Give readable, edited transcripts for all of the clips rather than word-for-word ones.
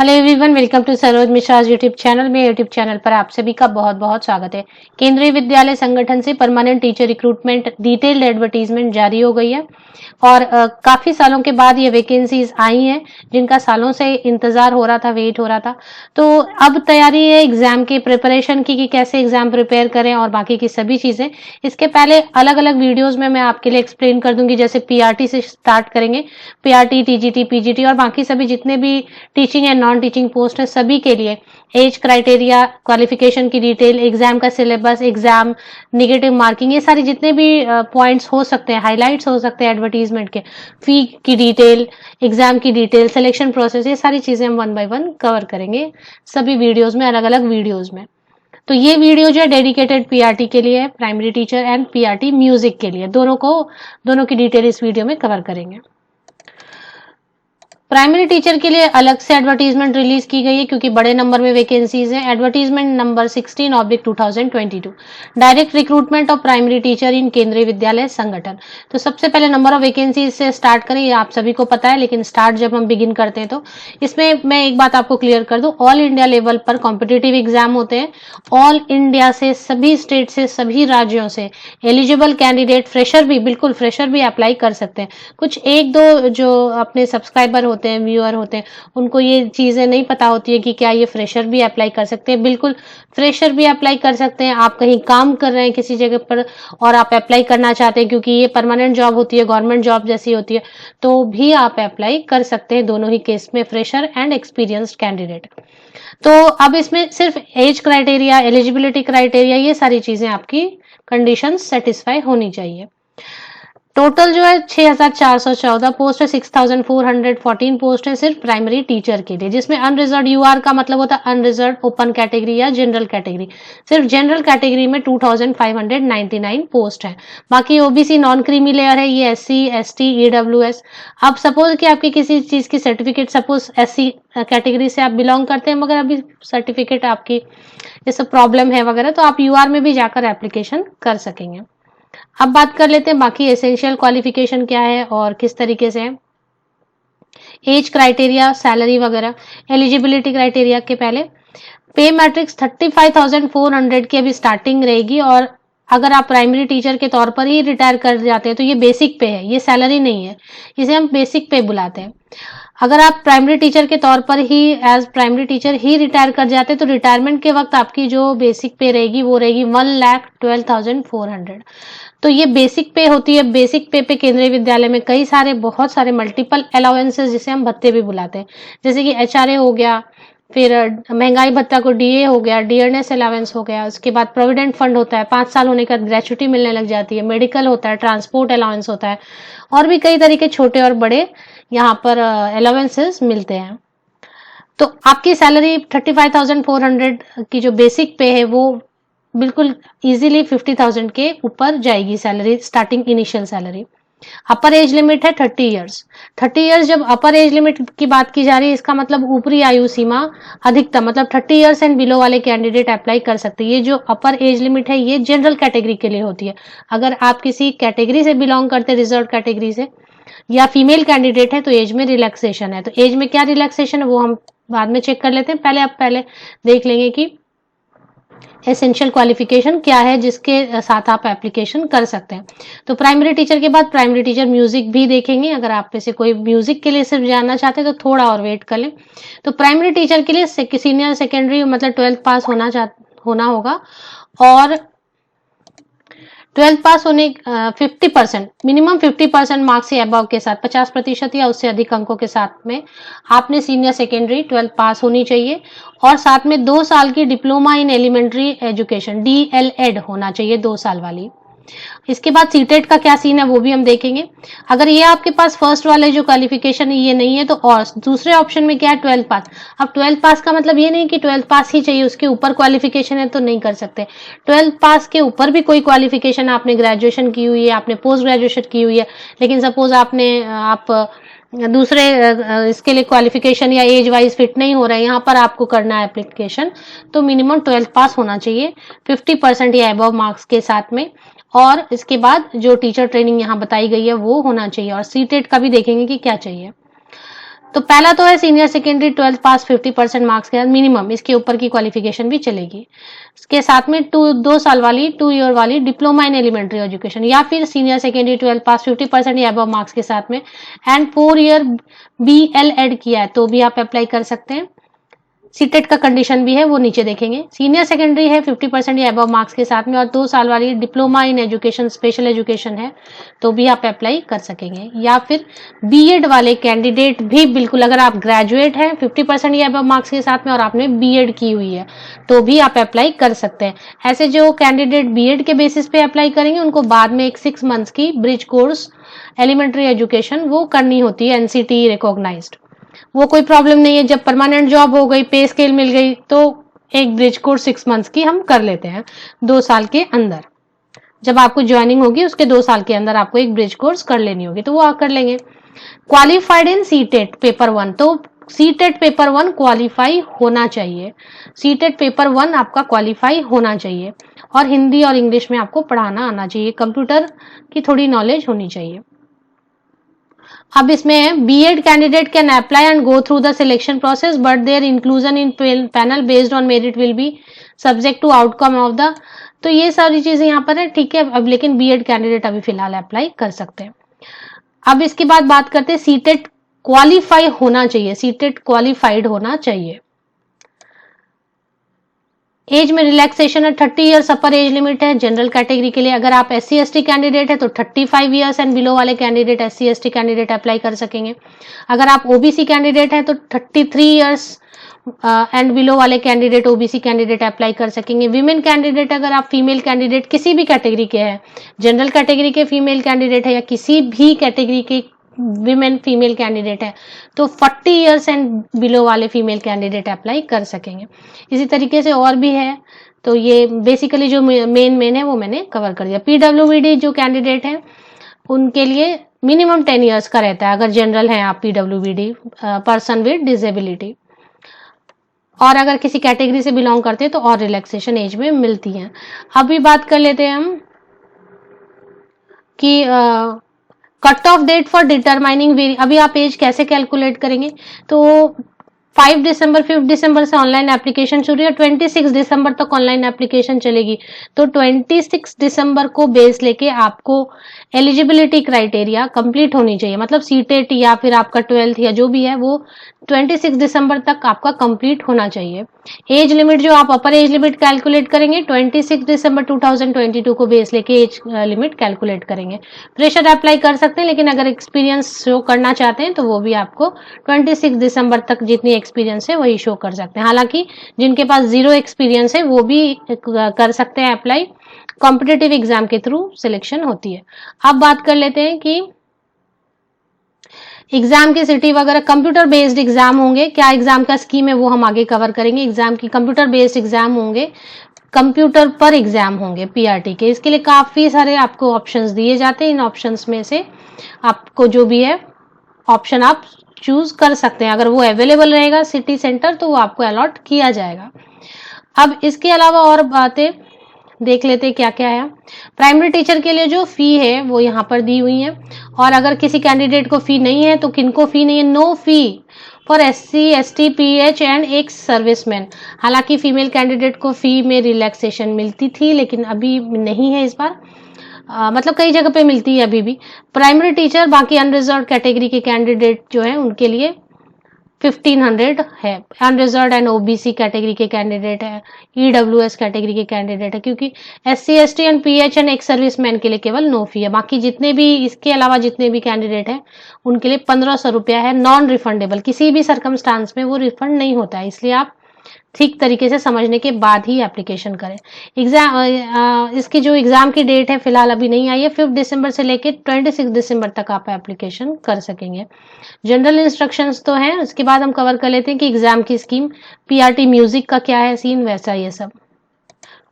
Hello everyone, welcome to Saroj Mishra YouTube channel में। YouTube channel पर आप सभी का बहुत बहुत स्वागत है। केंद्रीय विद्यालय संगठन से permanent teacher recruitment detailed advertisement जारी हो गई है और काफी सालों के बाद ये वैकेंसीज आई हैं जिनका सालों से इंतजार हो रहा था, वेट हो रहा था। तो अब तैयारी है एग्जाम की, प्रिपरेशन की कि कैसे एग्जाम प्रिपेयर करें और बाकी की सभी चीजें। इसके पहले अलग अलग वीडियोज में मैं आपके लिए एक्सप्लेन कर दूंगी। जैसे पीआरटी से स्टार्ट करेंगे, पीआरटी, टीजीटी, पीजीटी और बाकी सभी जितने भी teaching and non teaching post है सभी के लिए एज क्राइटेरिया, क्वालिफिकेशन की डिटेल, एग्जाम का सिलेबस, एग्जाम, नेगेटिव मार्किंग, ये सारे जितने भी पॉइंट्स हो सकते हैं, हाइलाइट्स हो सकते हैं एडवर्टीजमेंट के, फी की डिटेल, एग्जाम की डिटेल, सिलेक्शन प्रोसेस, ये सारी चीजें हम 1 बाय 1 कवर करेंगे सभी वीडियोज में, अलग अलग वीडियोज में। तो ये वीडियो जो है डेडिकेटेड पीआरटी के लिए है, primary teacher and PRT music के लिए, दोनों की डिटेल इस वीडियो में कवर करेंगे। प्राइमरी टीचर के लिए अलग से एडवर्टीजमेंट रिलीज की गई है क्योंकि बड़े नंबर में वैकेंसीज हैं। Advertisement number 16/2022, direct recruitment of primary teacher इन केंद्रीय विद्यालय संगठन। तो सबसे पहले नंबर ऑफ वैकेंसीज से स्टार्ट करें, ये आप सभी को पता है, लेकिन स्टार्ट जब हम बिगिन करते हैं तो इसमें मैं एक बात आपको क्लियर कर दूं, ऑल इंडिया लेवल पर कॉम्पिटिटिव एग्जाम होते हैं। ऑल इंडिया से, सभी स्टेट से, सभी राज्यों से एलिजिबल कैंडिडेट, फ्रेशर भी, बिल्कुल फ्रेशर भी अप्लाई कर सकते हैं। कुछ एक दो जो अपने सब्सक्राइबर होते हैं, व्यूअर होते हैं, उनको ये चीजें नहीं पता होती है कि क्या ये फ्रेशर भी अप्लाई कर सकते हैं। बिल्कुल फ्रेशर भी अप्लाई कर सकते हैं। आप कहीं काम कर रहे हैं किसी जगह पर और आप अप्लाई करना चाहते हैं क्योंकि ये परमानेंट जॉब होती है, गवर्नमेंट जॉब जैसी होती है, तो भी आप अप्लाई कर सकते हैं, दोनों ही केस में, फ्रेशर एंड एक्सपीरियंस्ड कैंडिडेट। तो अब इसमें सिर्फ एज क्राइटेरिया, एलिजिबिलिटी क्राइटेरिया, ये सारी चीजें आपकी कंडीशन सेटिस्फाई होनी चाहिए। टोटल जो है 6414 पोस्ट है, 6414 पोस्ट है सिर्फ प्राइमरी टीचर के लिए, जिसमें अनरिजर्व यूआर का मतलब होता है अनरिजर्व ओपन कैटेगरी या जनरल कैटेगरी। सिर्फ जनरल कैटेगरी में 2599 पोस्ट है। बाकी ओबीसी नॉन क्रीमी लेयर है, ये एससी, एसटी, ईडब्ल्यूएस। अब सपोज कि आपकी किसी चीज की सर्टिफिकेट, सपोज एससी कैटेगरी से आप बिलोंग करते हैं मगर अभी सर्टिफिकेट आपकी जैसे प्रॉब्लम है वगैरह, तो आप यूआर में भी जाकर एप्लीकेशन कर सकेंगे। अब बात कर लेते हैं बाकी एसेंशियल क्वालिफिकेशन क्या है और किस तरीके से है, एज क्राइटेरिया, सैलरी वगैरह। एलिजिबिलिटी क्राइटेरिया के पहले पे मैट्रिक्स 35,400 की अभी स्टार्टिंग रहेगी और अगर आप प्राइमरी टीचर के तौर पर ही रिटायर कर जाते हैं तो ये बेसिक पे है, ये सैलरी नहीं है, इसे हम बेसिक पे बुलाते हैं। अगर आप प्राइमरी टीचर के तौर पर ही, एज प्राइमरी टीचर ही रिटायर कर जाते हैं तो रिटायरमेंट के वक्त आपकी जो बेसिक पे रहेगी वो रहेगी 1,12,400। तो ये बेसिक पे होती है। बेसिक पे केंद्रीय विद्यालय में कई सारे, बहुत सारे मल्टीपल अलाउंसेस, जिसे हम भत्ते भी बुलाते हैं, जैसे कि एचआरए हो गया, फिर महंगाई भत्ता को डीए हो गया, डियरनेस अलाउंस हो गया, उसके बाद प्रोविडेंट फंड होता है, 5 साल होने का ग्रेचुटी मिलने लग जाती है, मेडिकल होता है, ट्रांसपोर्ट अलाउंस होता है और भी कई तरीके छोटे और बड़े यहाँ पर अलाउंसेस मिलते हैं। तो आपकी सैलरी 35,400 की जो बेसिक पे है वो बिल्कुल इजीली 50,000 के ऊपर जाएगी सैलरी, स्टार्टिंग इनिशियल सैलरी। अपर एज लिमिट है 30 इयर्स। 30 इयर्स जब अपर एज लिमिट की बात की जा रही है, इसका मतलब ऊपरी आयु सीमा अधिकतम, मतलब 30 इयर्स एंड बिलो वाले कैंडिडेट अप्लाई कर सकते हैं। ये जो अपर एज लिमिट है ये जनरल कैटेगरी के लिए होती है। अगर आप किसी कैटेगरी से बिलोंग करते हैं, रिजर्व कैटेगरी से, या फीमेल कैंडिडेट है तो एज में रिलैक्सेशन है। तो एज में क्या रिलैक्सेशन है वो हम बाद में चेक कर लेते हैं। पहले देख लेंगे कि एसेंशियल क्वालिफिकेशन क्या है जिसके साथ आप एप्लीकेशन कर सकते हैं। तो प्राइमरी टीचर के बाद प्राइमरी टीचर म्यूजिक भी देखेंगे। अगर आप में से कोई म्यूजिक के लिए सिर्फ जानना चाहते हैं तो थोड़ा और वेट कर लें। तो प्राइमरी टीचर के लिए सीनियर सेकेंडरी मतलब 12th पास होना होगा और 12th पास होने 50%, मिनिमम 50% मार्क्स से अबव के साथ, 50% या उससे अधिक अंकों के साथ में आपने सीनियर सेकेंडरी 12th पास होनी चाहिए और साथ में 2 साल की diploma in elementary education, DElEd होना चाहिए, 2 साल वाली। इसके बाद सीटेट का क्या सीन है वो भी हम देखेंगे। अगर ये आपके पास फर्स्ट वाले जो क्वालिफिकेशन है ये नहीं है तो और दूसरे ऑप्शन में क्या है, 12th पास। अब 12th पास का मतलब ये नहीं कि 12th पास ही चाहिए, उसके ऊपर क्वालिफिकेशन है तो नहीं कर सकते। 12th पास के ऊपर भी कोई क्वालिफिकेशन, आपने ग्रेजुएशन की हुई है, आपने पोस्ट ग्रेजुएशन की हुई है, लेकिन सपोज आप दूसरे इसके लिए क्वालिफिकेशन या एज वाइज फिट नहीं हो रहा है, यहाँ पर आपको करना है एप्लीकेशन, तो मिनिमम 12th पास होना चाहिए 50% या अबव मार्क्स के साथ में। और इसके बाद जो टीचर ट्रेनिंग यहाँ बताई गई है वो होना चाहिए और सीटेट का भी देखेंगे कि क्या चाहिए। तो पहला तो है सीनियर सेकेंडरी 12th पास 50% मार्क्स के साथ मिनिमम, इसके ऊपर की क्वालिफिकेशन भी चलेगी। इसके साथ में 2 साल वाली 2 ईयर वाली डिप्लोमा इन एलिमेंट्री एजुकेशन, या फिर सीनियर सेकेंडरी 12th पास 50% या अबव मार्क्स के साथ में एंड 4 ईयर BL-Ed किया है तो भी आप अप्लाई कर सकते हैं। सीटेट का कंडीशन भी है, वो नीचे देखेंगे। सीनियर सेकेंडरी है 50% या अबव मार्क्स के साथ में और 2 साल वाली diploma in education special education है तो भी आप अप्लाई कर सकेंगे। या फिर बीएड वाले कैंडिडेट भी बिल्कुल, अगर आप ग्रेजुएट हैं 50% या अबव मार्क्स के साथ में और आपने बीएड की हुई है तो भी आप अप्लाई कर सकते हैं। ऐसे जो कैंडिडेट बीएड के बेसिस पे अप्लाई करेंगे उनको बाद में एक 6 मंथ्स की ब्रिज कोर्स एलिमेंट्री एजुकेशन वो करनी होती है, NCT रिकॉग्नाइज्ड। वो कोई प्रॉब्लम नहीं है, जब परमानेंट जॉब हो गई, पे स्केल मिल गई तो एक ब्रिज कोर्स 6 मंथ्स की हम कर लेते हैं 2 साल के अंदर। जब आपको ज्वाइनिंग होगी उसके 2 साल के अंदर आपको एक ब्रिज कोर्स कर लेनी होगी तो वो आप कर लेंगे। क्वालिफाइड इन सीटेट पेपर 1, तो सीटेट पेपर 1 क्वालिफाई होना चाहिए। सीटेट पेपर 1 आपका क्वालिफाई होना चाहिए और हिंदी और इंग्लिश में आपको पढ़ाना आना चाहिए, कंप्यूटर की थोड़ी नॉलेज होनी चाहिए। अब इसमें BEd candidate can apply and go through the selection process but there inclusion in panel based on merit will be subject to outcome of the, तो ये सारी चीजें यहाँ पर है, ठीक है। अब लेकिन बीएड कैंडिडेट अभी फिलहाल अप्लाई कर सकते हैं। अब इसके बाद बात करते हैं सीटेट क्वालिफाई होना चाहिए, सीटेट क्वालिफाइड होना चाहिए। एज में रिलैक्सेशन है, 30 ईयर्स अपर एज लिमिट है जनरल कैटेगरी के लिए। अगर आप SC/ST कैंडिडेट है तो 35 ईयर्स एंड बिलो वाले कैंडिडेट SC/ST कैंडिडेट अप्लाई कर सकेंगे। अगर आप OBC कैंडिडेट है तो 33 ईयर्स एंड बिलो वाले कैंडिडेट OBC कैंडिडेट अप्लाई कर सकेंगे। विमेन कैंडिडेट, अगर आप फीमेल कैंडिडेट किसी भी कैटेगरी के हैं, जनरल कैटेगरी के फीमेल कैंडिडेट है या किसी भी कैटेगरी के विमेन फीमेल कैंडिडेट है तो 40 ईयर्स एंड बिलो वाले फीमेल कैंडिडेट अप्लाई कर सकेंगे। इसी तरीके से और भी है, तो ये बेसिकली जो मेन है वो मैंने कवर कर दिया। PWBD जो कैंडिडेट है उनके लिए मिनिमम 10 ईयर्स का रहता है अगर जनरल है आप PWBD पर्सन विद डिसेबिलिटी, और अगर किसी कैटेगरी से बिलोंग करते हैं तो और रिलैक्सेशन एज में मिलती है। अभी बात कर लेते हैं हम कि cut off date for determining, अभी आप एज कैसे कैलकुलेट करेंगे, तो 5 दिसंबर से ऑनलाइन एप्लीकेशन शुरू है, 26 दिसंबर तक ऑनलाइन एप्लीकेशन चलेगी। तो 26 दिसंबर को बेस लेके आपको एलिजिबिलिटी क्राइटेरिया कंप्लीट होनी चाहिए, मतलब सीटेट या फिर आपका 12th या जो भी है वो 26 दिसंबर तक आपका कंप्लीट होना चाहिए। एज लिमिट जो आप अपर एज लिमिट कैलकुलेट करेंगे 26 दिसंबर 2022 को बेस लेके एज लिमिट कैलकुलेट करेंगे। फ्रेशर अप्लाई कर सकते हैं, लेकिन अगर एक्सपीरियंस शो करना चाहते हैं तो वो भी आपको 26 दिसंबर तक जितनी एक्सपीरियंस है वही शो कर सकते हैं। हालांकि जिनके पास 0 एक्सपीरियंस है वो भी कर सकते हैं अप्लाई, कॉम्पिटिटिव एग्जाम के थ्रू सिलेक्शन होती है। अब बात कर लेते हैं कि एग्जाम की सिटी वगैरह, कंप्यूटर बेस्ड एग्जाम होंगे, क्या एग्जाम का स्कीम है वो हम आगे कवर करेंगे। एग्जाम की कंप्यूटर बेस्ड एग्जाम होंगे, कंप्यूटर पर एग्जाम होंगे PRT के। इसके लिए काफी सारे आपको ऑप्शंस दिए जाते हैं, इन ऑप्शंस में से आपको जो भी है ऑप्शन आप चूज कर सकते हैं। अगर वो अवेलेबल रहेगा सिटी सेंटर तो वो आपको अलॉट किया जाएगा। अब इसके अलावा और बातें देख लेते हैं क्या क्या है। प्राइमरी टीचर के लिए जो फी है वो यहाँ पर दी हुई है, और अगर किसी कैंडिडेट को फी नहीं है तो किनको फी नहीं है, no fee for SC, ST, PH and ex serviceman. हालांकि फीमेल कैंडिडेट को फी में रिलैक्सेशन मिलती थी लेकिन अभी नहीं है इस बार, मतलब कई जगह पे मिलती है अभी भी। प्राइमरी टीचर बाकी अनरिजर्व कैटेगरी के कैंडिडेट जो है उनके लिए 1500 है। अनरिजर्व एंड OBC कैटेगरी के कैंडिडेट है, EWS कैटेगरी के कैंडिडेट है, क्योंकि SC, ST and PH and ex serviceman के लिए केवल नो फी है। बाकी जितने भी इसके अलावा जितने भी कैंडिडेट हैं उनके लिए 1500 रुपया है, नॉन रिफंडेबल, किसी भी सर्कमस्टांस में वो रिफंड नहीं होता है, इसलिए आप ठीक तरीके से समझने के बाद ही एप्लीकेशन करें। एग्जाम इसकी जो एग्जाम की डेट है फिलहाल अभी नहीं आई है, 5 दिसंबर से लेके 26 दिसंबर तक आप एप्लीकेशन कर सकेंगे। जनरल इंस्ट्रक्शंस तो हैं, उसके बाद हम कवर कर लेते हैं कि एग्जाम की स्कीम, PRT म्यूजिक का क्या है सीन, वैसा ये सब।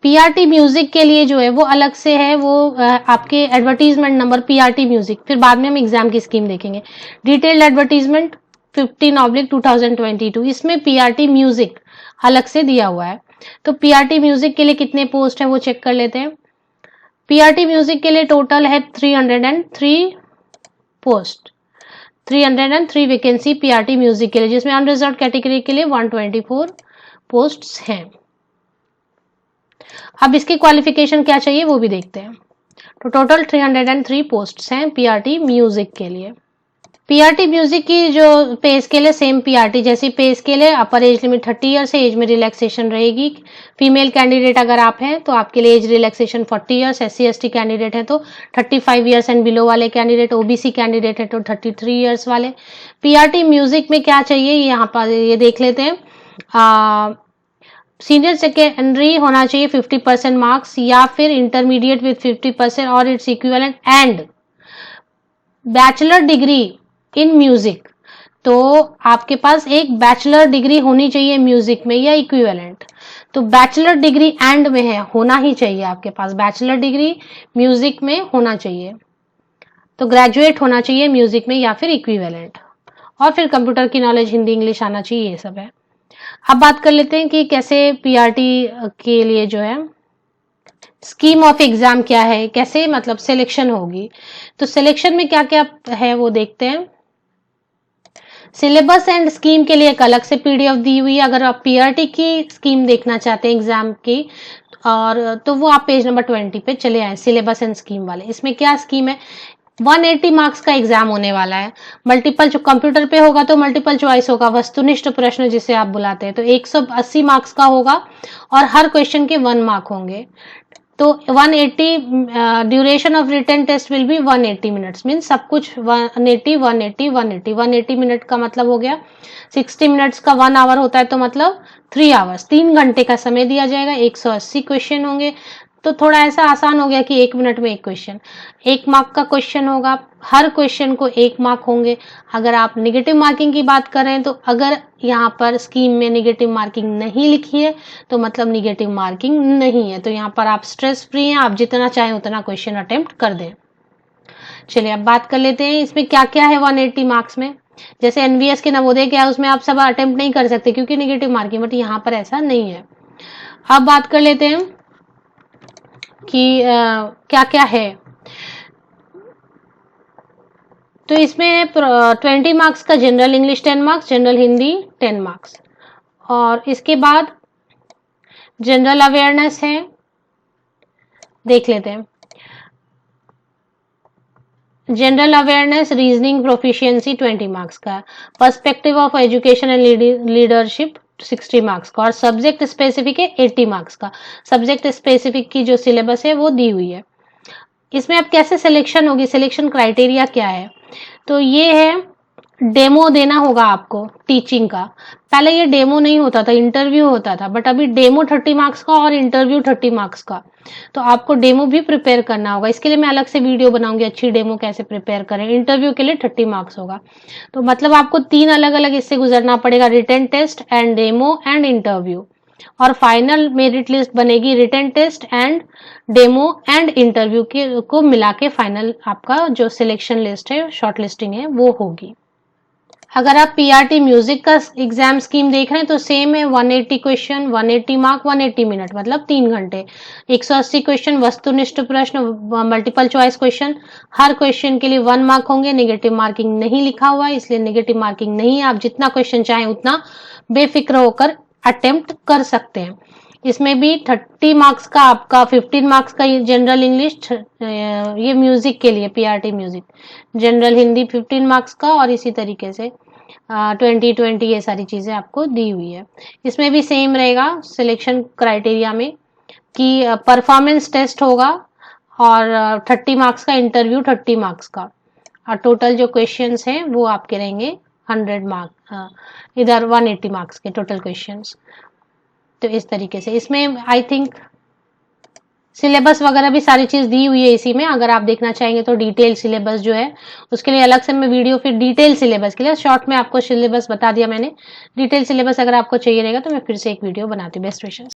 PRT म्यूजिक के लिए जो है वो अलग से है, वो आपके एडवर्टीजमेंट नंबर PRT म्यूजिक, फिर बाद में हम एग्जाम की स्कीम देखेंगे। डिटेल्ड एडवर्टीजमेंट 15/2022, इसमें PRT म्यूजिक अलग से दिया हुआ है। तो PRT म्यूजिक के लिए कितने पोस्ट है वो चेक कर लेते हैं। PRT म्यूजिक के लिए टोटल है 303 पोस्ट। 303 वैकेंसी पीआरटी म्यूजिक के लिए, जिसमें अनरिजर्व कैटेगरी के लिए 124 पोस्ट्स हैं। अब इसकी क्वालिफिकेशन क्या चाहिए वो भी देखते हैं। तो टोटल 303 पोस्ट्स हैं पीआरटी म्यूजिक के लिए। पीआरटी म्यूजिक की जो पे स्केल है सेम पीआरटी जैसी पे स्केल है। अपर एज लिमिट 30 ईयर्स है, एज में रिलैक्सेशन रहेगी। फीमेल कैंडिडेट अगर आप हैं तो आपके लिए age relaxation 40 years, SC ST candidate है तो 35 ईयर्स एंड बिलो वाले कैंडिडेट, OBC कैंडिडेट है तो 33 ईयर्स वाले। पीआरटी म्यूजिक में क्या चाहिए यहाँ पर ये देख लेते हैं। सीनियर सेकेंडरी होना चाहिए 50% मार्क्स, या फिर इंटरमीडिएट विथ 50% और its equivalent, and bachelor degree in music. तो आपके पास एक बैचलर डिग्री होनी चाहिए म्यूजिक में या इक्विवेलेंट। तो बैचलर डिग्री एंड में है, होना ही चाहिए आपके पास बैचलर डिग्री म्यूजिक में होना चाहिए। तो ग्रेजुएट होना चाहिए म्यूजिक में या फिर इक्विवेलेंट, और फिर कंप्यूटर की नॉलेज, हिंदी इंग्लिश आना चाहिए, ये सब है। अब बात कर लेते हैं कि कैसे पीआरटी के लिए जो है स्कीम ऑफ एग्जाम क्या है, कैसे मतलब सिलेक्शन होगी। तो सिलेक्शन में क्या क्या है वो देखते हैं। सिलेबस एंड स्कीम के लिए एक अलग से PDF दी हुई है। अगर आप पीआरटी की स्कीम देखना चाहते हैं एग्जाम की, और तो वो आप पेज नंबर 20 पे चले आए, सिलेबस एंड स्कीम वाले। इसमें क्या स्कीम है, 180 मार्क्स का एग्जाम होने वाला है। मल्टीपल जो कंप्यूटर पे होगा तो मल्टीपल चॉइस होगा, वस्तुनिष्ठ प्रश्न जिसे आप बुलाते हैं, तो 180 मार्क्स का होगा और हर क्वेश्चन के 1 मार्क होंगे। तो 180 duration of written test will be 180 minutes, mean सब कुछ 180 मिनट का मतलब हो गया 60 मिनट्स का 1 आवर होता है, तो मतलब 3 आवर्स, 3 घंटे का समय दिया जाएगा। 180 क्वेश्चन होंगे, तो थोड़ा ऐसा आसान हो गया कि 1 मिनट में एक क्वेश्चन, 1 मार्क का क्वेश्चन होगा, हर क्वेश्चन को 1 मार्क होंगे। अगर आप निगेटिव मार्किंग की बात करें तो अगर यहाँ पर स्कीम में निगेटिव मार्किंग नहीं लिखी है तो मतलब निगेटिव मार्किंग नहीं है, तो यहाँ पर आप स्ट्रेस फ्री हैं, आप जितना चाहें उतना क्वेश्चन अटेम्प्ट कर दें। चलिए अब बात कर लेते हैं इसमें क्या क्या है 180 मार्क्स में। जैसे NVS के नवोदय क्या है, उसमें आप सब अटेम्प्ट नहीं कर सकते क्योंकि निगेटिव मार्किंग, बट यहाँ पर ऐसा नहीं है। अब बात कर लेते हैं कि क्या क्या है। तो इसमें 20 मार्क्स का general English 10 marks, general Hindi 10 marks, और इसके बाद जनरल अवेयरनेस है, देख लेते हैं। General awareness reasoning proficiency 20 marks का, perspective of education and leadership 60 marks का, और सब्जेक्ट स्पेसिफिक है 80 मार्क्स का। सब्जेक्ट स्पेसिफिक की जो सिलेबस है वो दी हुई है। इसमें अब कैसे सिलेक्शन होगी, सिलेक्शन क्राइटेरिया क्या है, तो ये है डेमो देना होगा आपको टीचिंग का। पहले ये डेमो नहीं होता था, इंटरव्यू होता था, बट अभी डेमो 30 मार्क्स का और इंटरव्यू 30 मार्क्स का। तो आपको डेमो भी प्रिपेयर करना होगा, इसके लिए मैं अलग से वीडियो बनाऊंगी, अच्छी डेमो कैसे प्रिपेयर करें। इंटरव्यू के लिए 30 मार्क्स होगा, तो मतलब आपको 3 अलग अलग इससे गुजरना पड़ेगा, written test and demo and interview, और फाइनल मेरिट लिस्ट बनेगी written test and demo and interview के को मिला के फाइनल आपका जो सिलेक्शन लिस्ट है, शॉर्ट लिस्टिंग है, वो होगी। अगर आप पीआरटी म्यूजिक का एग्जाम स्कीम देख रहे हैं तो सेम है, 180 क्वेश्चन, 180 मार्क, 180 मिनट, मतलब 3 घंटे, 180 क्वेश्चन, वस्तुनिष्ठ प्रश्न, मल्टीपल चॉइस क्वेश्चन, हर क्वेश्चन के लिए 1 मार्क होंगे। नेगेटिव मार्किंग नहीं लिखा हुआ है, इसलिए नेगेटिव मार्किंग नहीं है, आप जितना क्वेश्चन चाहें उतना बेफिक्र होकर अटेम्प्ट कर सकते हैं। इसमें भी 30 मार्क्स का आपका, 15 मार्क्स का जनरल इंग्लिश, ये म्यूजिक के लिए PRT music, general Hindi 15 marks का, और इसी तरीके से 20 ये सारी चीजें आपको दी हुई है। इसमें भी सेम रहेगा सिलेक्शन क्राइटेरिया में कि परफॉर्मेंस टेस्ट होगा, और 30 मार्क्स का इंटरव्यू 30 मार्क्स का, और टोटल जो क्वेश्चंस हैं वो आपके रहेंगे 100 मार्क्स, इधर 180 मार्क्स के टोटल क्वेश्चंस। तो इस तरीके से इसमें आई थिंक सिलेबस वगैरह भी सारी चीज दी हुई है इसी में। अगर आप देखना चाहेंगे तो डिटेल सिलेबस जो है उसके लिए अलग से मैं वीडियो, फिर डिटेल सिलेबस के लिए शॉर्ट में आपको सिलेबस बता दिया मैंने। डिटेल सिलेबस अगर आपको चाहिए रहेगा तो मैं फिर से एक वीडियो बनाती हूँ। Best wishes.